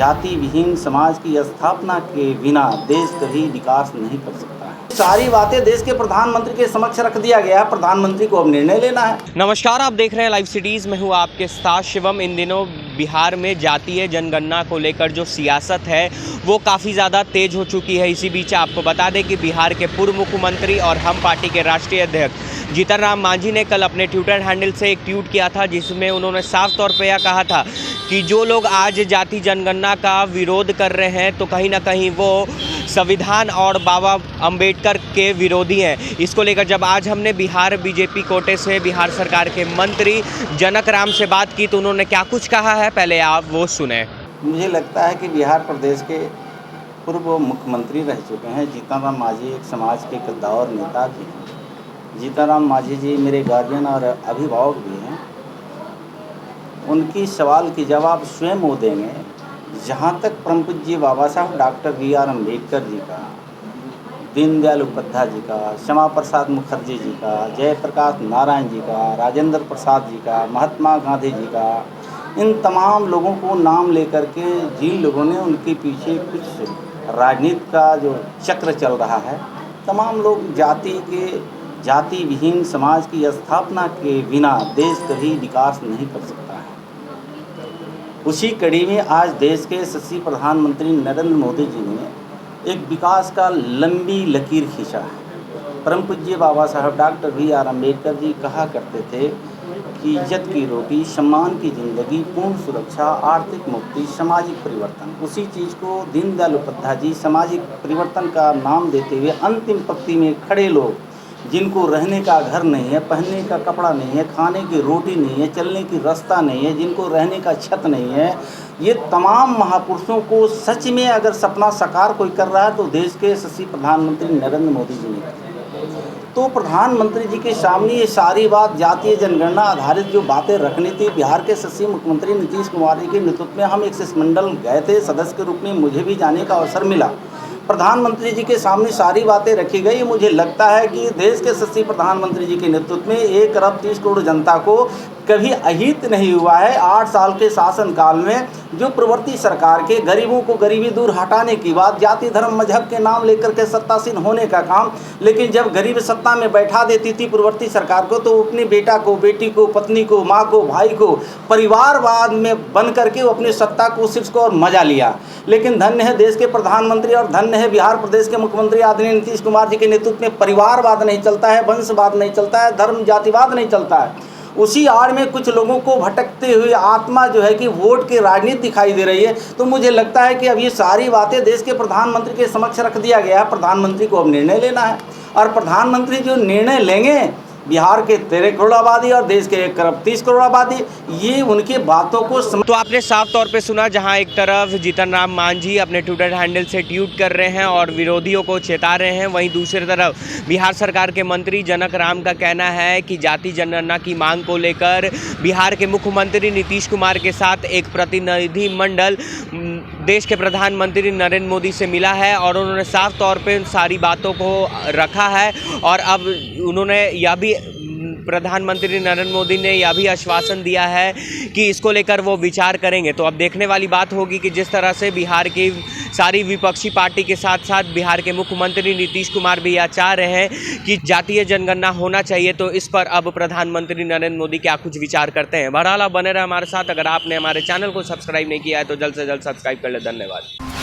जाति विहीन समाज की स्थापना के बिना देश कभी विकास नहीं कर सकता है। सारी बातें देश के प्रधानमंत्री के समक्ष रख दिया गया, प्रधानमंत्री को अब निर्णय लेना है। नमस्कार, आप देख रहे हैं लाइव सिटीज़। मैं हूं आपके साथ शिवम। इन दिनों बिहार में जातीय जनगणना को लेकर जो सियासत है वो काफ़ी ज़्यादा तेज हो चुकी है। इसी बीच आपको बता दें कि बिहार के पूर्व मुख्यमंत्री और हम पार्टी के राष्ट्रीय अध्यक्ष जीतन राम मांझी ने कल अपने ट्विटर हैंडल से एक ट्वीट किया था, जिसमें उन्होंने साफ तौर पर यह कहा था कि जो लोग आज जाति जनगणना का विरोध कर रहे हैं तो कहीं ना कहीं वो संविधान और बाबा अंबेडकर के विरोधी हैं। इसको लेकर जब आज हमने बिहार बीजेपी कोटे से बिहार सरकार के मंत्री जनक राम से बात की तो उन्होंने क्या कुछ कहा है, पहले आप वो सुने। मुझे लगता है कि बिहार प्रदेश के पूर्व मुख्यमंत्री रह चुके हैं जीतन राम मांझी एक समाज के कद्दावर नेता भी हैं। जीतन राम मांझी जी मेरे गार्जियन और अभिभावक भी हैं। उनकी सवाल की जवाब स्वयं वो देंगे। जहाँ तक परम पूज्य बाबा साहब डॉक्टर B.R. अम्बेडकर जी का, दीनदयाल उपाध्याय जी का, श्यामा प्रसाद मुखर्जी जी का, जयप्रकाश नारायण जी का, राजेंद्र प्रसाद जी का, महात्मा गांधी जी का, इन तमाम लोगों को नाम लेकर के जिन लोगों ने उनके पीछे कुछ राजनीति का जो चक्र चल रहा है, तमाम लोग जाति विहीन समाज की स्थापना के बिना देश कभी विकास नहीं कर सकता है। उसी कड़ी में आज देश के यशस्वी प्रधानमंत्री नरेंद्र मोदी जी ने एक विकास का लंबी लकीर खींचा है। परम पूज्य बाबा साहब डॉक्टर B.R. अम्बेडकर जी कहा करते थे कि इज्जत की रोटी, सम्मान की ज़िंदगी, पूर्ण सुरक्षा, आर्थिक मुक्ति, सामाजिक परिवर्तन। उसी चीज़ को दीनदयाल उपाध्याय जी सामाजिक परिवर्तन का नाम देते हुए अंतिम पंक्ति में खड़े लोग, जिनको रहने का घर नहीं है, पहनने का कपड़ा नहीं है, खाने की रोटी नहीं है, चलने की रास्ता नहीं है, जिनको रहने का छत नहीं है, ये तमाम महापुरुषों को सच में अगर सपना साकार कोई कर रहा है तो देश के यशस्वी प्रधानमंत्री नरेंद्र मोदी जी ने। तो प्रधानमंत्री जी के सामने ये सारी बात जातीय जनगणना आधारित जो बातें रखनी थी, बिहार के यशस्वी मुख्यमंत्री नीतीश कुमार जी के नेतृत्व में हम एक शिष्टमंडल गए थे, सदस्य के रूप में मुझे भी जाने का अवसर मिला। प्रधानमंत्री जी के सामने सारी बातें रखी गई। मुझे लगता है कि देश के यशस्वी प्रधानमंत्री जी के नेतृत्व में 1 अरब 30 करोड़ जनता को कभी अहित नहीं हुआ है। 8 साल के शासनकाल में जो प्रवर्ती सरकार के गरीबों को गरीबी दूर हटाने की बात, जाति धर्म मजहब के नाम लेकर के सत्तासीन होने का काम, लेकिन जब गरीब सत्ता में बैठा देती थी प्रवर्ती सरकार को तो अपने बेटा को, बेटी को, पत्नी को, माँ को, भाई को परिवारवाद में बन करके वो अपनी सत्ता को सिर्फ और मजा लिया। लेकिन धन्य है देश के प्रधानमंत्री और धन्य है बिहार प्रदेश के मुख्यमंत्री आदरणीय नीतीश कुमार जी के नेतृत्व में परिवारवाद नहीं चलता है, वंशवाद नहीं चलता है, धर्म जातिवाद नहीं चलता है। उसी आड़ में कुछ लोगों को भटकते हुए आत्मा जो है कि वोट की राजनीति दिखाई दे रही है। तो मुझे लगता है कि अब ये सारी बातें देश के प्रधानमंत्री के समक्ष रख दिया गया है। प्रधानमंत्री को अब निर्णय लेना है और प्रधानमंत्री जो निर्णय लेंगे, बिहार के 13 करोड़ आबादी और देश के 1 अरब 30 करोड़ आबादी, ये उनकी बातों को तो आपने साफ तौर पे सुना, जहां एक तरफ जीतन राम मांझी अपने ट्विटर हैंडल से ट्वीट कर रहे हैं और विरोधियों को चेता रहे हैं, वहीं दूसरी तरफ बिहार सरकार के मंत्री जनक राम का कहना है कि जाति जनगणना की मांग को लेकर बिहार के मुख्यमंत्री नीतीश कुमार के साथ एक प्रतिनिधि मंडल देश के प्रधानमंत्री नरेंद्र मोदी से मिला है और उन्होंने साफ तौर पे उन सारी बातों को रखा है। और अब उन्होंने यह भी, प्रधानमंत्री नरेंद्र मोदी ने यह भी आश्वासन दिया है कि इसको लेकर वो विचार करेंगे। तो अब देखने वाली बात होगी कि जिस तरह से बिहार की सारी विपक्षी पार्टी के साथ साथ बिहार के मुख्यमंत्री नीतीश कुमार भी यह चाह रहे हैं कि जातीय जनगणना होना चाहिए, तो इस पर अब प्रधानमंत्री नरेंद्र मोदी क्या कुछ विचार करते हैं। बहरहाल आप बने रहे हमारे साथ। अगर आपने हमारे चैनल को सब्सक्राइब नहीं किया है तो जल्द से जल्द सब्सक्राइब कर ले। धन्यवाद।